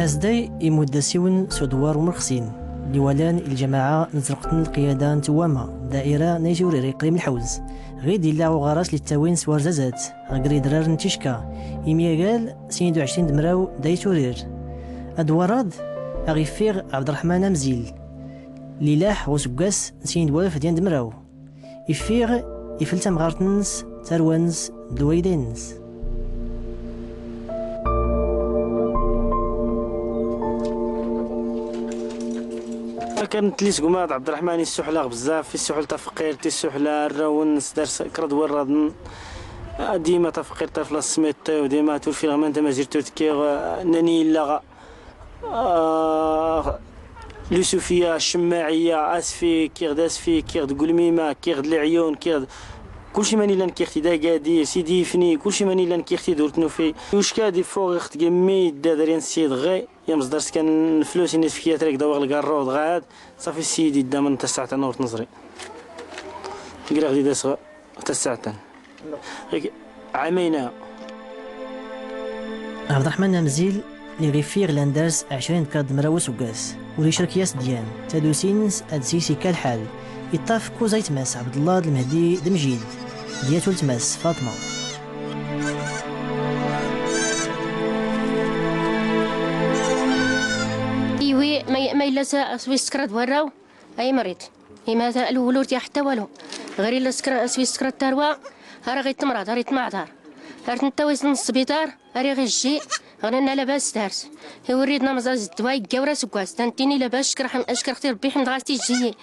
فاسداي يمود سيون سودوار ومرخصين لولان الجماعة نزرقتن القيادة نتوامة دائرة نيجوري إقليم الحوز غيد إلا وغراس للتاوين سوار زازات غري درار نتيشكا إميغال 22 دمراو دايتورير أدواراد أغيفيغ عبد الرحمن مزيل ليلاح وسقاس نسين دوالف ديان دمراو إفيغ إفلتا مغارتنس تاروانس دويدينس كانت لي سقمات عبد الرحمن السحله بزاف في السحل تفقير تي السحله الراونس دار كرد ورادن ديما تفقير طفله سميت وديما تولفي غمان انت ما زرتو تكي ناني لا لوسوفيا الشماعيه اسفي كيغد اسفي كيغد قلميمه كيغد العيون كيغد كلشي ماني لان كيختي داكادي سيدي فني كلشي ماني لان كيختي دورتنو في واش كادي فوق اخت كمي دادرين السيد غي يا مصدر كان فلوس الناس في كياتريك دواغ الكارود غاد صافي السيدي دا من تسعة نور نظري كيرا غادي داس تسعة عامين. عبد الرحمن مزيل اللي غيفيغ لاندرس 20 كاد مراوس وكاس ولي شركياس ديان تادوسينس ادسيسي كالحال يطاف كوزاي تماس عبد الله المهدي دمجيد دياتو تماس فاطمه. ايوي ما الا سوي سكرات وراو اي مريض اما الولور حتى والو غير الا سوي سكرات تاروا راه غيتمرض راه يتمعضر راه نتاويس من السبيطار راه غيجي غننا لاباس دارت يوريدنا مزاز الدواء كاورا سكواس تنتيني لاباس اشكر اختي ربي حمد غاتي تجي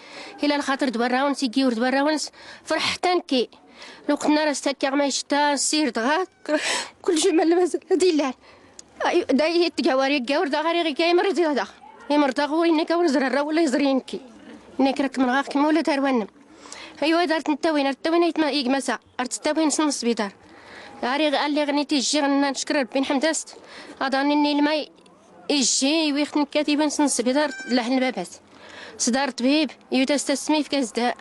الا الخاطر دبراون تيجيور دبراونس فرح تنكي لو كنا راه ستاكي ما يشتا سير دغا كل شيء ما مازال ديلان داي تكاوري كاور دا غير غي كاي مرض هذا يمرض غوري انك كاور زرر ولا يزرينكي انك راك من غاك كما ولا تروانم ايوا دارت نتاوين يتما يكمسا رت تاوين نص السبيطار غاري قال لي غني تيجي غنشكر ربي نحمداست اظنني الماء يجي ويختن كاتبه نص السبيطار لحن البابات صدار طبيب يتستسمي في كاس داء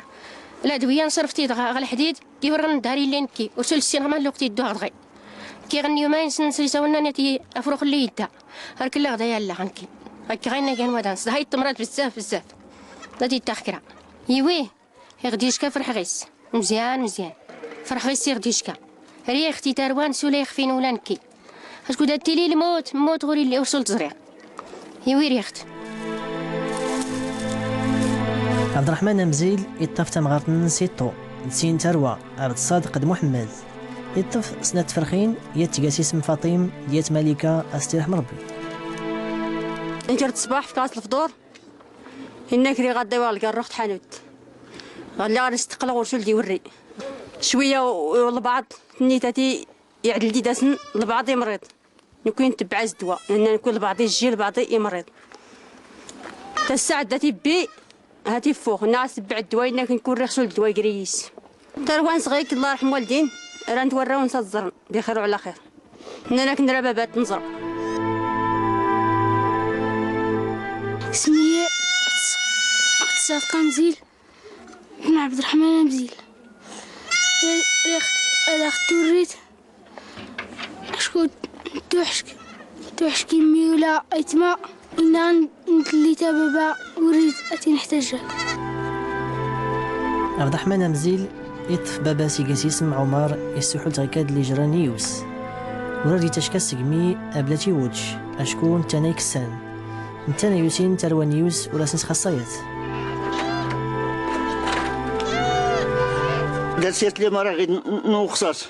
الادويه نصرفتي دغا غا الحديد كيورن داري لينكي وسلسي غما لوقتي دو غدغي كيغني يومين سنسيسونا نتي افرخ اللي يدا هاك لا غدا يلا غنكي هاك غينا كان ودانس هاي التمرات بزاف غادي التخكره يوي غديشكا فرح غيس مزيان فرح غيس غديشكا ريا اختي تاروان سولا يخفين ولا نكي هاشكو داتي لي الموت موت غوري اللي وصلت زريق يوي ريخت. عبد الرحمن مزيل يطف تمغارتن سيطو نسين تروى عبد الصادق محمد يطف سنة فرخين يتقاسي اسم فاطم ديات ملكة استريح مربي. نجرت الصباح في كاس الفطور هناك ري غدا والقى رحت حانوت غالي غنستقل ورسول يوري شويه والبعض نيتاتي يعدل دي داسن البعض يمرض نكون تبع الدواء لان نكون البعض يجي البعض يمرض تساعد داتي بي هاتي فوق الناس تبع الدواء انك نكون رسول الدواء كريس تروان صغير الله يرحم والدين راه نتوراو ونصزر بخير وعلى خير انا كنا بابات نزرق. اسمي مزيل بن عبد الرحمن مزيل انا اختوريت اشكو توحشك يمي ولا ايتما إنا نتلي بابا وريد أتي نحتاجها. عبد الرحمن مزيل يطف بابا سيكاسي اسم عمر يستحول تغيكاد اللي جرانيوس ورادي تشكا سقمي أبلاتي وجه أشكون تانا يكسان نتانا يوسين تروانيوس ولا سنس خاصيات. قال سيرت لي مرة غير نوخصاص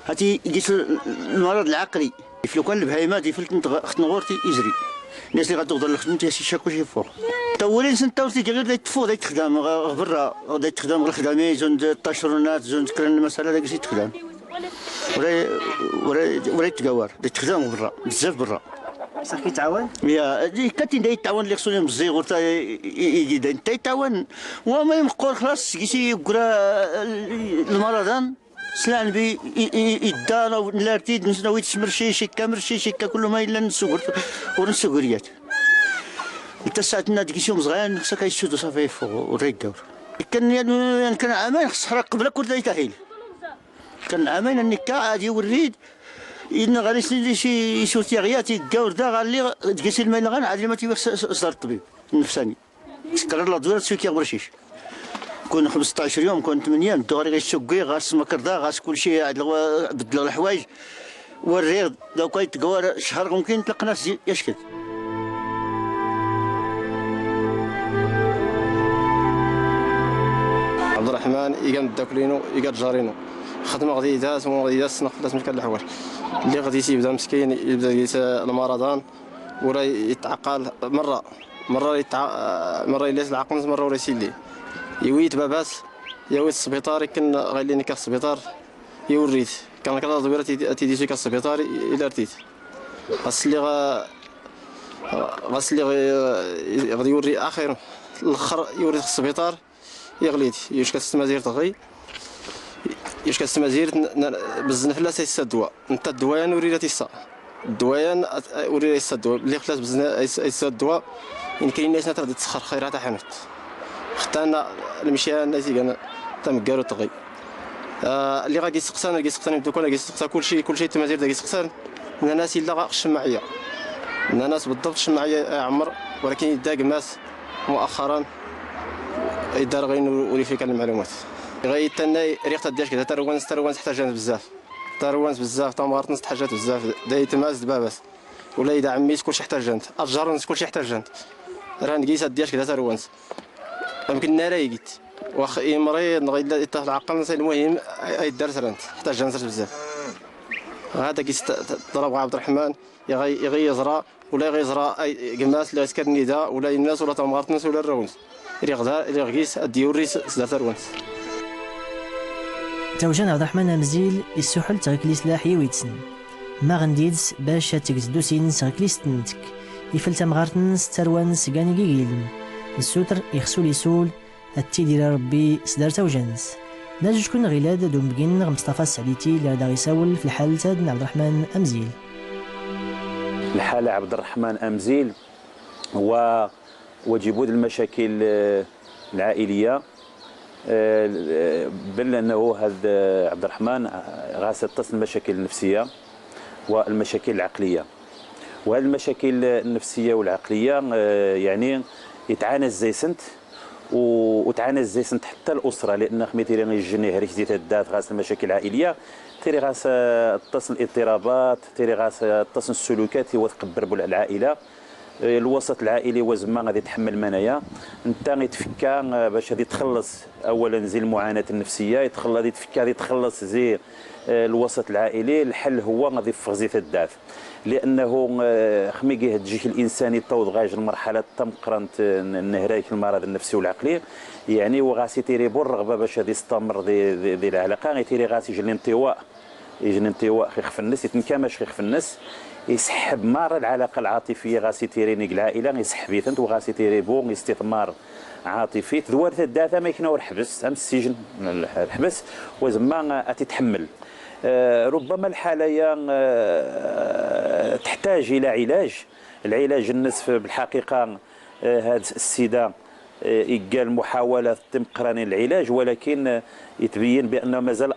هاتي جيت المرض العقلي لو كان البهايمات يفلت اخت نغورتي يجري الناس اللي غتغدر لخدمتي هادشي شاكو شي فوق تولين سنتاوتي غير دايت تفو دايت تخدم برا دايت تخدم غير خدامي زون الطاشرونات زون كرن المساله داك شي تخدم ولا يتقاور دايت تخدم برا بزاف برا صح كيتعاون يا كاتين دايت تعاون اللي خصو مزيغ وتا يجي دايت يتعاون وما يمقور خلاص كيشي يقرا المرضان سلان بي يدانا ونلارتيد نسوي تشمر شي كامر شي كل ما الا نسوق ونسوقريات انت ساعه نادي كيشوم صغير خصك يشدو صافي فوق وريكاور كان عامين خص حرق قبل كل دايت هيل كان عامين النكاع عادي وريد إن غالي سيدي شي شوتي غياتي كاور دا غالي تقيسي الماء غان عاد ما تيوخ صدر الطبيب النفساني سكر لا دوار تسوي كيغبر شيش كون 15 يوم كون 8 دوري غيسوقي غاس مكردا غاس كلشي بدلوا الحوايج والريض لو كاين تقوار شهر ممكن تلقى ناس يشكل. عبد الرحمن يقام داكلينو يقاد جارينو خدمه غادي يداس وغادي يداس نقداس من كان الحوايج اللي غادي يبدا مسكين يبدا المرضان ولا يتعقل مره يلاس العقل مره ولا يسيلي يويت باباس يويت السبيطار كان غاليني كالسبيطار يوريت كان كذا دويره تيدي كالسبيطار الى رتيت غسلي غادي يوري اخر الاخر يوري السبيطار يغليت يوش كاستمازير تغي يوش كاستمازير بزنف لا سيسا الدواء انت الدوايان وري لا تيسا الدوايان وري يسا الدواء اللي خلاص بزنف يسا الدواء ان كاين ناس تغدي تسخر خيرات حانوت اختارنا المشي الناس كان تم قالوا تغي اللي غادي يسقسان بدو كون يسقسا كلشي التمازير دا يسقسان من الناس الا غاقش الشمعيه من الناس بالضبط الشمعيه عمر ولكن يداق ماس مؤخرا يدار غير وري فيك المعلومات غاية تناي ريحة ديالك كذا تروانس تحتاج بزاف تروانس بزاف تمارتنس حاجات بزاف داي تماز دبابس ولا اذا عميت كلشي يحتاج جانت الجرنس كلشي يحتاج جانت راه نقيس ديالك كذا تروانس يمكن نرايقت واخ مريض غير يطيح العقل المهم يدار سرنت حتى جانت بزاف هذا ضرب عبد الرحمن يغي يزرع ولا يغي يزرع قماس لا يسكر نداء ولا الناس ولا تمارتنس ولا الرونس اللي غيس الديوريس سدات الرونس توجان عبد الرحمن مزيل السحل تغكلي سلاح يويتسن ما غنديدس باش تكزدو سين سغكلي ستنتك يفلت مغارتنس تروانس كاني كيكيلن السوتر يخسو ليسول التيدير ربي سدار توجانس ناجو شكون غيلاد دوم بكين مصطفى السعديتي اللي دا غيساول في الحال تاد عبد الرحمن امزيل. الحالة عبد الرحمن امزيل هو وجبود المشاكل العائلية بل أنه هذا عبد الرحمن غاس تصل المشاكل النفسية والمشاكل العقلية وهذه المشاكل النفسية والعقلية يعني يتعانى الزيسنت وتعانى الزيسنت حتى الأسرة لأن خميتي الجنيه ريح زيت الدات غاس المشاكل العائلية تيري غاس تصل الاضطرابات تيري غاس تصل السلوكات وتقبر العائلة الوسط العائلي وزما غادي يتحمل منايا انت غيتفكا باش غادي تخلص اولا زي المعاناه النفسيه غادي يتفكا غادي تخلص زي الوسط العائلي. الحل هو غادي يفغ زيت الداف لانه خميكي هاد الجيش الانساني طوض غاج المرحله تمقرنت النهرايك المرض النفسي والعقلي يعني وغاسي تيري بالرغبه باش غادي يستمر دي العلاقه غيتيري غاسي يجي الانطواء خيخ في الناس يتنكمش خيخ في الناس يسحب مار العلاقه العاطفيه غاسي تيريني العائله يسحب يثنت وغاسي تيري بو استثمار عاطفي تدوار الداتا ما يكنوا الحبس ام السجن الحبس وزما تتحمل ربما الحالة تحتاج الى العلاج النصف بالحقيقه هذه السيده قال محاولة تمقران العلاج ولكن يتبين بأنه مازال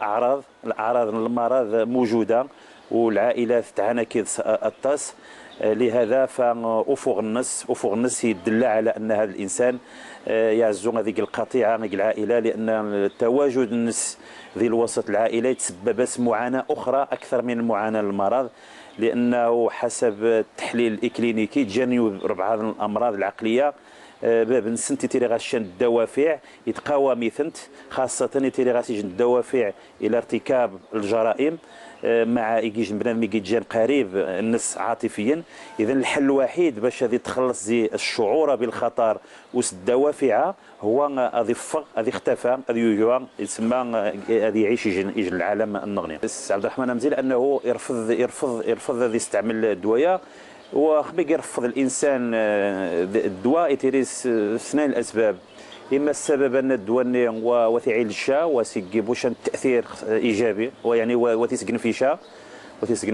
الأعراض المرض موجودة والعائلات تعاني كيف الطاس لهذا فأفوغ النص يدل على أن هذا الإنسان يعزو هذيك القطيعة هذيك العائلة لأن تواجد النص ذي الوسط العائلي يتسبب معاناة أخرى أكثر من المعاناة المرض لأنه حسب التحليل الإكلينيكي تجنب ربع هذه الأمراض العقلية باب نسنتي تيري غاشن الدوافع يتقاوى ميثنت خاصة تيري غاشن الدوافع إلى ارتكاب الجرائم مع يجي بنادم يجي قريب الناس عاطفيا. اذا الحل الوحيد باش هذه تخلص زي الشعور بالخطر وس الدوافع هو غادي اختفى غادي يسمى غادي يعيش يجي العالم النغني. عبد الرحمن مزيل انه يرفض يستعمل الدوايه وخبيك يرفض الانسان الدواء يتريس اثنين الاسباب اما السبب ان الدواء وثيعيل الشا وسيجيبوش تاثير ايجابي ويعني وتيسكن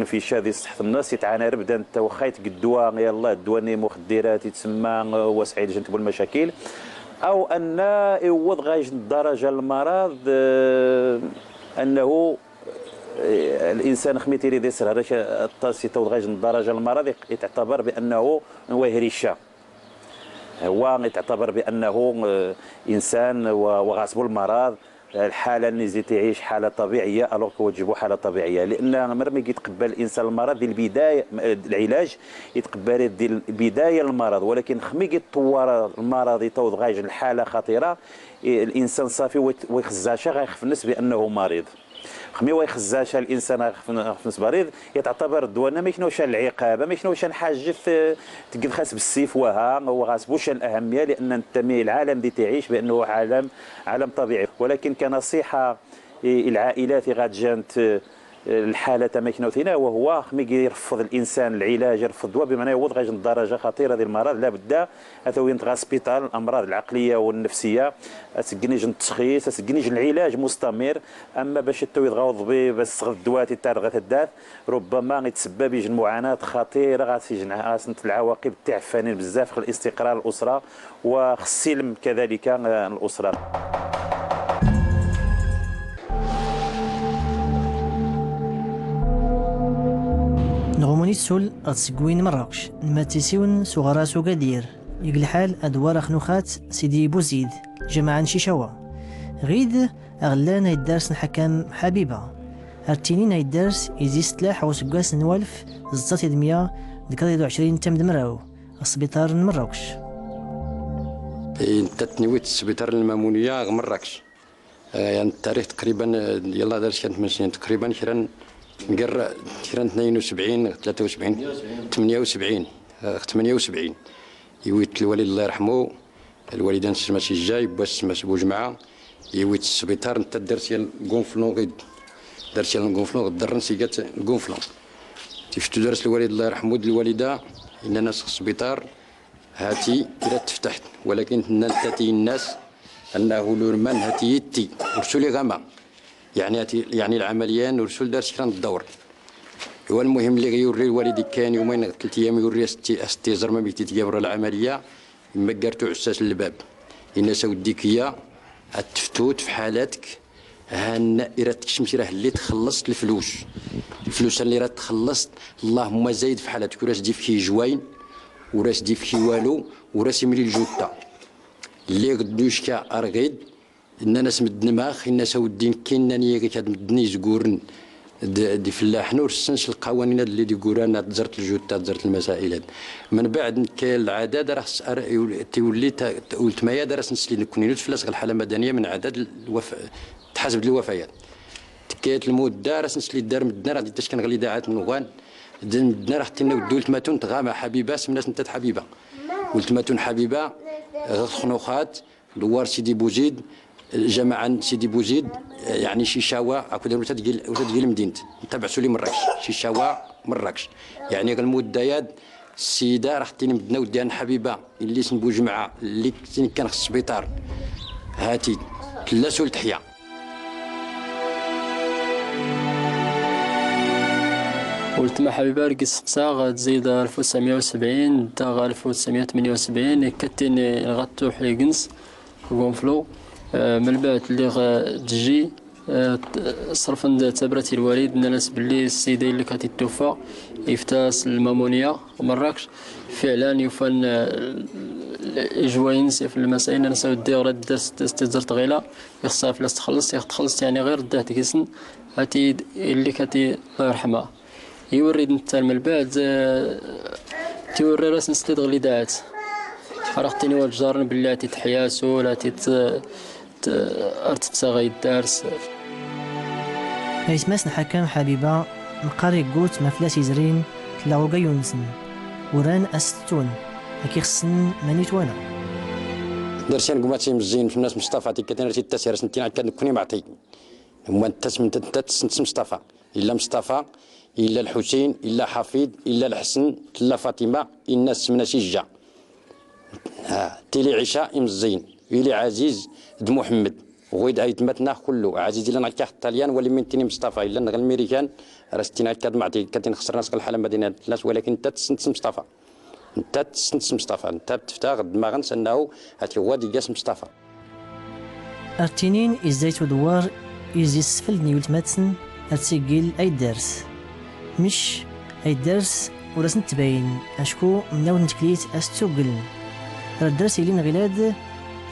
في شا ذي صحه الناس يتعانى ربدا انت واخا الدواء يلاه الدواء مخدرات يتسمى وسعيد جنتبوا المشاكل او ان يوض غايج الدرجه المرض انه الانسان خميتي يريد يسهر هذاك الطاسي توضغاج من الدرجه المرض يعتبر بانه وهريشه، هو يعتبر بانه انسان وغاصب المرض. الحاله اللي زي تعيش حاله طبيعيه الوغ كوجبوا حاله طبيعيه، لان مرمي يتقبل الانسان المرض ديال البدايه العلاج يتقبل ديال البدايه المرض، ولكن خمي يتطور المرض يتوضغاج الحاله خطيره الانسان صافي ويخزاشا غيخفنس بانه مريض. خمي ويخزاشا الانسان غيخفنس مريض يتعتبر الدواء ما يكنوش العقابه، ما يكنوش حاجه تقد خاص بالسيف وها هو غاسبوش الاهميه، لان انتمي العالم اللي تعيش بانه عالم طبيعي. ولكن كنصيحه العائلات غاتجانت الحاله تماكنوثينا وهو خمي يرفض الانسان العلاج، يرفض الدواء بما يوض غاج درجه خطيره ديال المرض، لابد اثوين تغا سبيطال الامراض العقليه والنفسيه اسكنيج التشخيص اسكنيج العلاج مستمر. اما باش يتوضغوا ضبي بس الدواء تارغ الدات ربما يتسبب يجي معاناه خطيره غاسيجن العواقب تعفانين بزاف في الاستقرار الاسره وخسلم كذلك الاسره. نغموني تسول أتسقوين مراكش نماتيسيون صغرا سوغادير يقل حال أدوار خنوخات سيدي بوزيد جماعة شيشاوا غيد أغلانا يدارس حكام حبيبة هرتينين يدارس يزي ستلاح وسقاس نوالف زطات يدمية دكرة 20 تم دمراو السبيطار مراكش. انت تنويت السبيطار المامونية مراكش يعني التاريخ تقريبا يلا دارس كانت من سنين تقريبا كيران 72 73 78 يويت الوالد الله يرحمه الوالدان سماشي الجاي باش سماش بوجمعه يويت السبيطار انت درتي الكونفلون غيد درتي الكونفلون درن سيقات الكونفلون شفتو درس الوالد الله يرحمه الوالده ان ناس السبيطار هاتي الى تفتحت ولكن ننتتي الناس انه لورمان هاتي يتي ورسولي غما يعني العمليه نرسل دار شكرا الدور. هو المهم اللي غيوري الوالد كان يومين 3 ايام يوري استي زرمه بيتي تجابر العمليه ما قرتو عساس الباب الناس وديكيه التفتوت في حالاتك هان راه تكشمتي راه اللي تخلصت الفلوس اللي راه تخلصت اللهم زايد في حالاتك وراس دي فيه جواين وراس دي فيه والو وراس يملي الجوطه اللي غدوش كا ارغيد الناس مدنماخ الناس ودين كيناني كاد مدني زكورن دي فلاح نور السنس القوانين اللي دي كورانا تزرت الجوتا تزرت المسائل من بعد كاين العدد راه تولي قلت ما يا راس نسلي نكونين فلاس الحاله المدنيه من عدد تحاسب الوفيات تكايت المده راس نسلي دار مدنا راه ديتاش كنغلي داعات نوغان مدنا راه حتى ولت ماتون تغامى حبيبه سمناش نتا حبيبه ولت ماتون حبيبه خنوخات دوار سيدي بوزيد جماعة سيدي بوزيد يعني شيشاوا اكو دار وتدقيل مدينه تبعثوا لي مراكش شيشاوا مراكش يعني المديات السيده راح تيني مدنا وديان حبيبه اللي سنبو جمعه اللي كان في السبيطار هاتي كلاسو لتحيا ولت ما حبيبه رقي سقسا تزيد 1970 تا 1978 كتيني غطو حليقنس كونفلو من بعد اللي تجي صرفا تبرتي الوالد ناس باللي السيده اللي كانت توفى يفتاس المامونيه ومراكش فعلا يفن جواين في المسائل ناس ودي رد درت غيلا يخصها فلاس تخلص يعني غير داه تكسن هاتي اللي كاتي الله يرحمها يوري انت من بعد توري راس نستدغ لي داعات عرفتني والجارن بالله تتحياسو ولا ارتقصا الدارس هيسماس الحكام حبيبة نقاري قوت مفلاسي زرين تلاو قيونسن وران أستون هكي خصن مانيت وانا درسان قماتي مزين في الناس مصطفى تيكاتين رتي التاسير سنتين عاد كنكوني معطي هما التاس مصطفى الا مصطفى الا الحسين الا حفيظ الا الحسن الا فاطمه الناس من شجع تيلي عشاء مزين ويلي عزيز د محمد وغيد عيد متنا كله عزيز الا نعطيه الطليان ولا من تيني مصطفى الا نغ الميريكان راستينا كاد معطي كاتين خسر ناس الحاله مدينه الناس ولكن انت تسنت مصطفى انت تسنت مصطفى انت تفتح دماغ انه هاتي هو ديكاس مصطفى ارتينين ازايت ودوار يزي السفل نيولت ماتسن أتسجل أي درس مش أي درس ولا سنتباين أشكو مناول نتكليت أستوغل الدرس اللي نغلاد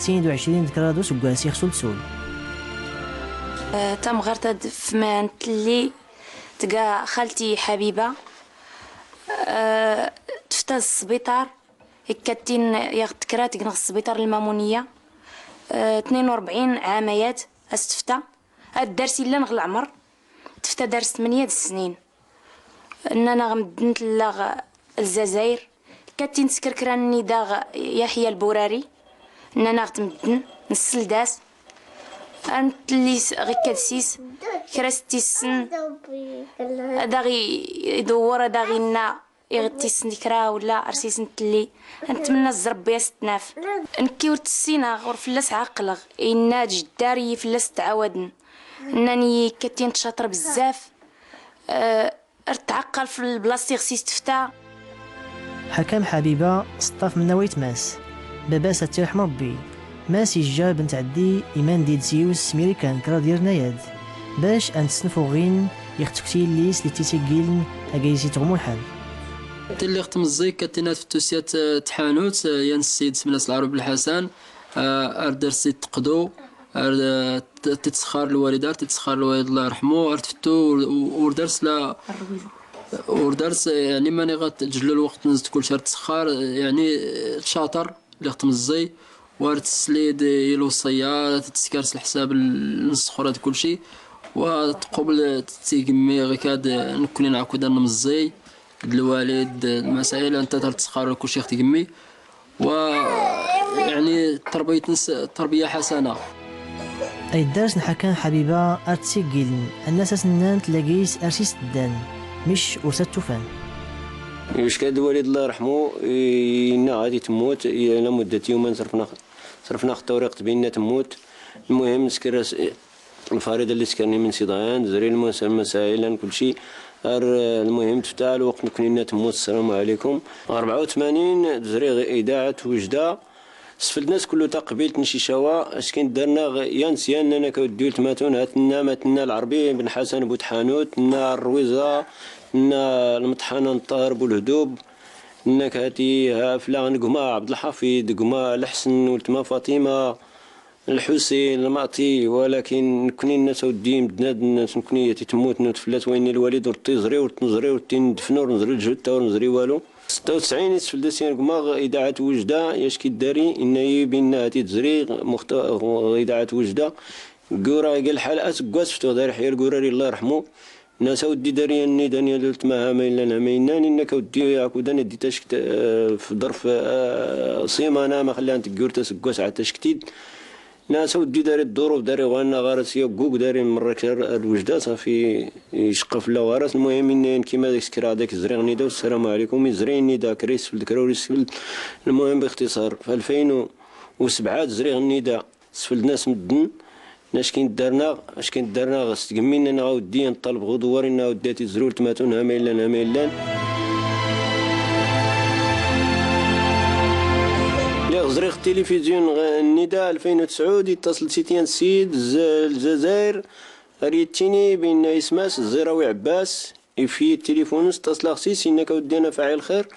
22 ذكرى سكاسي خصو تسول. تم غرتد فمان تلي تلقى خالتي حبيبة تفتى السبيطار هكاتين يغتكرات تقنغ السبيطار المامونية 42 عاميات استفتى. هاد الدرس اللي نغ العمر تفتى درس 8 سنين اننا غمدنت لاغ الجزائر كاتين تسكركراني داغ يحيى البوراري اننا غتمدن نسلداس انت اللي غيكاد سيس كراستي السن داغي يدور داغينا يغتي السن كرا ولا ارسيس نتلي نتمنى الزرب يا ستناف نكيور تسينا غور فلاس عقلغ إنا جداري فلاس تعاودن انني كاتين تشاطر بزاف ارتعقل في البلاصتي غسيس تفتا. حكام حبيبة صطاف من نويت ماس بابا سترحم ربي ماس يجا بنت عدي إيمان ديد زيوس ميريكان كرا ديال ناياد باش أنتسنفو غين يختكتي الليس اللي تيسيقيلن أجايزي تغمو الحال. اللي ختم الزيك كاتينات في توسيات تحانوت يان السيد سمناس العرب الحسن أردرسي تقدو تتسخر الوالدة تتسخر الوالد الله يرحمه أرتفتو وردرس لا وردرس يعني ماني غتجلو الوقت نزت كل شهر تسخر يعني شاطر اللي ختم الزي وارد السليد الوصية تتسكرس الحساب النسخورات كل شيء وتقبل تيقمي غيكاد نكوني نعاكو دارنا مزي الوالد المسائل انت تسخر كل شيء تقمي ويعني تربية حسنة. أي درس نحكام حبيبة أرتسيقيلن الناس سنان تلاقيس أرسيس الدان مش أرسات توفان. واش كاد الوالد الله يرحمه إنا غادي تموت إلى مدة يومين صرفنا الطريق بيننا تموت. المهم نسكر الفريضة اللي سكرني من سيدان زري المسائل كل شيء المهم تفتح الوقت نكون تموت. السلام عليكم. 84 زري إذاعة وجدة سفل الناس كله تقبيلت نشي شوا اسكن درنا يانس انا كوديو تماتون هاتنا ماتنا العربي بن حسن بوتحانوت نا الرويزه نا المطحنه نطار بالهدوب انك هاتي هافلا نقما عبد الحفيظ قما الحسن ولتما فاطمه الحسين المعطي ولكن كوني الناس ودي مدناد الناس كوني تموت نتفلات وين الوالد ورتيزري ورتنزري ورتندفنو ونزري الجهد ونزري والو 96 يسفل داسين قماغ إذاعة وجدة يشكي الداري إنه بينا هاتي تزري إذاعة وجدة قورا قال حال أسقواس فتو داري حيال قوراري الله يرحمو ناس ودي داري أني داني دلت ما هامين لنا مينان إنك ودي ياكو داني دي تشكت في ظرف صيمانة ما خليها تقور تسقواس على تشكتيد ناس ودي داري الظروف داري غانا غارس يقوق داري مرة الوجدة صافي يشقف لا غارس. المهم إن كيما داك سكرا داك زريغني دا والسلام عليكم يزريني داك ريس في الكراوري سفل. المهم باختصار في 2007 زريغني دا سفل ناس مدن اش كاين دارنا غاس تقمينا انا غاودي نطلب غدوار انا وداتي زرول تماتون هاميلان زريق التلفزيون النداء 2009 يتصل سيتيان السيد الجزائر ريتيني بين اسماس الزراوي عباس في التليفون اتصل خصيص انك ودينا فاعل خير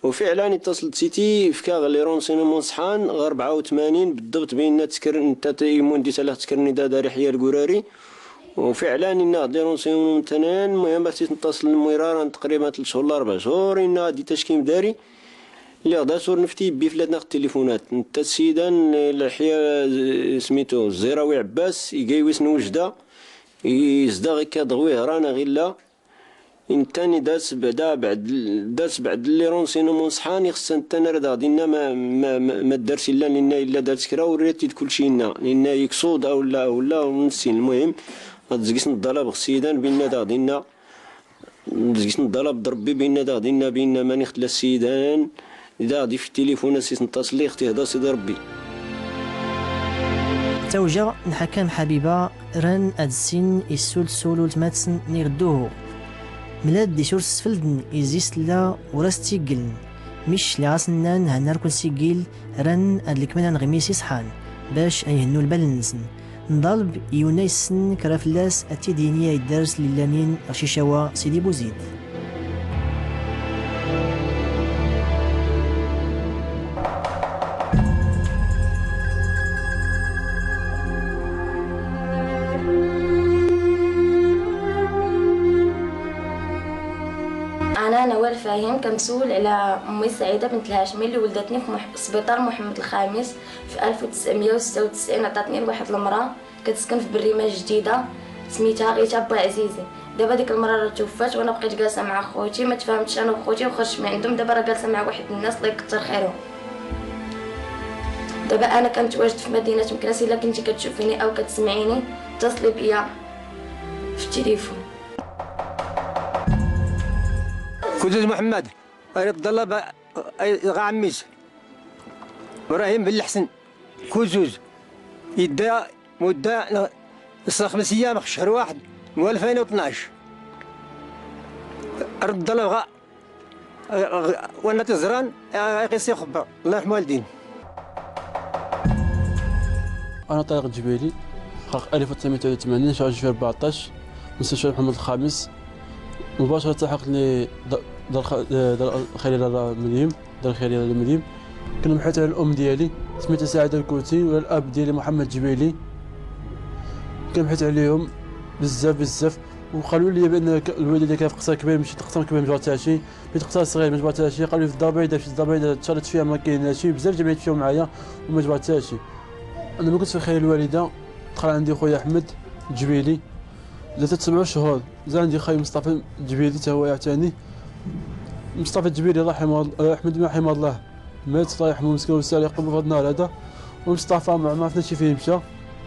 وفعلا اتصلت سيتي فكا لي رونسينمون صحان 84 بالضبط بين تسكر انت تيمون دي سلاح تسكر النداء دار يحيى القراري وفعلا ان لي رونسينمون تنان. المهم بس نتصل مرارا تقريبا 3 شهور ولا 4 شهور ان دي تشكيم داري اللي غدا صور نفتي بفلاتنا التليفونات نتا السيدان الحياة سميتو الزراوي عباس يقايوس نوجده يزدا غي كادغويه رانا غيلا انتاني داس بعد لي رونسينمون صحاني خصنا انت نرد غادينا ما دارش الا دارت كرا وريتي كلشي لنا لان يكسود ولا ونسين. المهم غتزقيس نضالا بالسيدان بينا غادينا نزقيس نضالا بضربي بينا غادينا بينا ماني خدلا السيدان إذا غادي في التليفون سيس نتصل لي اختي هدا سيدي ربي. توجا نحكام حبيبة ران أدسين يسول سولو تماتسن نيردوه ملاد دي شور سفلدن يزيس لا وراستي قلن مش لغاسنا نهنار كل سيقيل ران أدلك منا نغميسي صحان باش أيهنو البال نسن نضرب يونيسن كرافلاس التدينية الدرس للانين رشيشوا سيدي بوزيد. أنا نوال فاهم كمسؤول على أمي سعيدة بنت الهاشمي اللي ولدتني في سبيطار محمد الخامس في 1996. عطاتني لواحد المرأة كتسكن في بريمة جديدة سميتها غيتا با عزيزي. دابا ديك المرأة راه توفات وانا بقيت جالسة مع خوتي، ما تفاهمتش انا وخوتي وخرجت من عندهم. دابا راه جالسة مع واحد الناس الله يكثر خيرهم. دابا انا كنتواجد في مدينة مكناس، الا كنتي كتشوفيني او كتسمعيني اتصلي بيا في التليفون. كوزوز محمد رد الله غا عميس ابراهيم بن الحسن كوزوز يدا مدة 5 أيام في شهر 1 من 2012. رد الله غا وانا تزران يقيس خبر الله يرحم والدين. انا طارق جبيلي خلق 1983 شهر 2014 مستشفى محمد الخامس. مباشرة التحقت لي دار خليل المليم، دار خليل المليم. كنا محيط على الام ديالي سميتها سعيدة الكوتي، ولا الاب ديالي محمد جبيلي. كنا محيط عليهم بزاف وقالوا لي بان الوالده كان في قصر كبير ماشي قصر كبير ما جبرتهاش، مشيت قصر صغير ما جبرتهاش. قالوا لي في الدار بعيده، مشيت الدار بعيده تشاركت فيها ما كايناش، بزاف جمعيات فيهم معايا وما جبرتهاش. انا ما كنت في خير الوالده. دخل عندي خويا احمد جبيلي زادت 7 شهور. زاد عندي خاي مصطفى جبيلي تا هو يعتاني. مصطفى جبيلي رحمه احمد رحمه الله مات الله يرحمه مسكين ويسال يقبل في هذا النهار هذا. ومصطفى ما عرفناش فين مشى.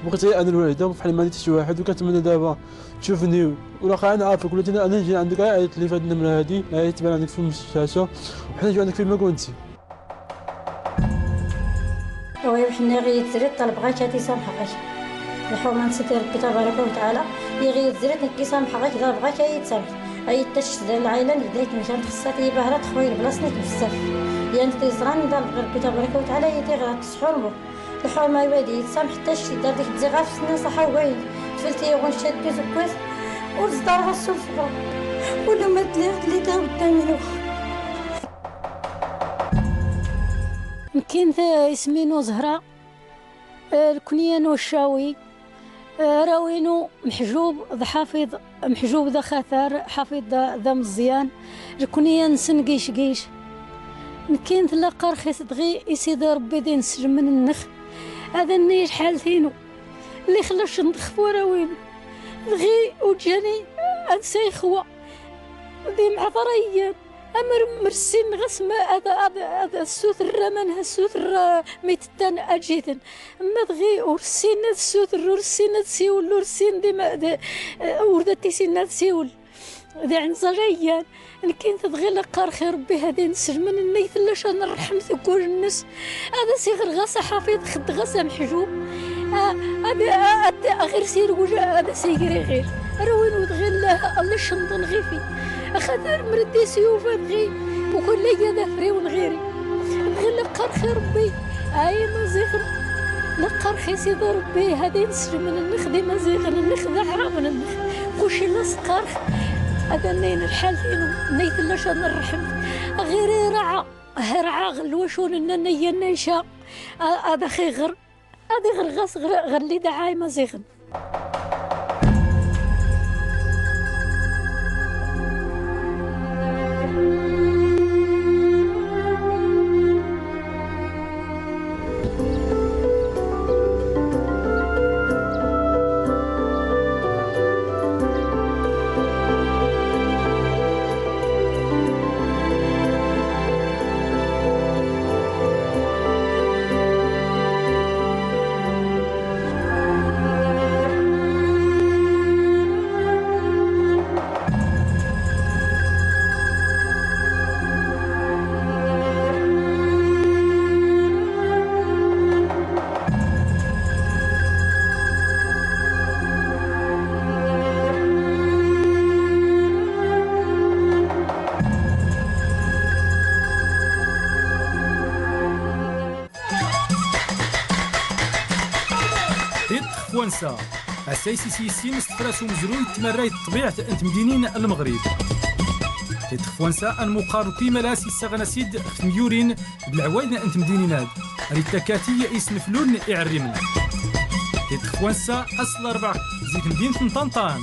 بغيت غير انا الوالده بحال ما نيتش شي واحد، وكنتمنى دابا تشوفني ولا انا عارفك ولات انا نجي عندك غير عيط لي في هذه النمره هذه، عيط تبان عندك في الشاشه وحنا نجيو عندك فين ما كنتي. وحنا غير تزريت طلب غير هاتي سامحه غير الحرمه سيدي ربي تبارك وتعالى يغير تزريت نكي سامحه غير ضرب غير يتسامح اي تشد العائله اللي دايت مشان خصاتي بهرات خويا بلاصتي بزاف يعني تيزراني ضرب غير ربي تبارك وتعالى يدي غير تسحور الحرمه يوادي يتسامح حتى شي دار ديك التزغاف في السنه صحه وعيد تفلتي وغنشد كويس وصدارها السفره ولا ما تلي تا قدامي له. كاين اسمينو زهرة الكنيانو الشاوي راوينو محجوب ذا حافظ محجوب ذا خاثر حافظ ذا مزيان الكنيان سن قيش كاين تلاقى رخيص دغي يسيد ربي دين نسلم من النخ هذا النيش حالتينو اللي خلاش ندخ وراوينو دغي وجاني انسي خوا ذي معذريا أمر مرسين غسمة هذا السوث الرمان هالسوث ميتتان أجيتن أما دغي ورسين السوث ورسين تسيول ورسين ديما وردتي سين تسيول ذا عن زريان إن كنت دغي لقار خير ربي هذا نسر من النيث لاش أنا نرحم ثقول الناس هذا صغر غاسة حفيظ خد غاسة محجوب هذا غير سير وجا هذا سيغري غير روين ودغي الله شنطن غيفي أخذ مردي سيوفا دغي وكل ليا ذا فريون غيري دغي لقار خير ربي أي مزيغن لقار خيسي ذا ربي هذا نسر من النخ دي مزيغن النخ ذا حرام من النخ كلشي لاص قارخ هذا نين الحال فينو نيت لاش نرحم غير رعا غلوشون ان نيا نيشا هذا خي غير هذا غير غاس غير لي دعاي مزيغن. تخوانسا السيسي سيسين استفراسو مزروي تمرايت طبيعة انت مدينين المغرب تخوانسا المقارن كيما لاسي ساغناسيد ميورين بالعوايد انت مدينين ريتاكاتي اسم فلون يعرمنا تخوانسا اصل 4 زيك مدينة طنطان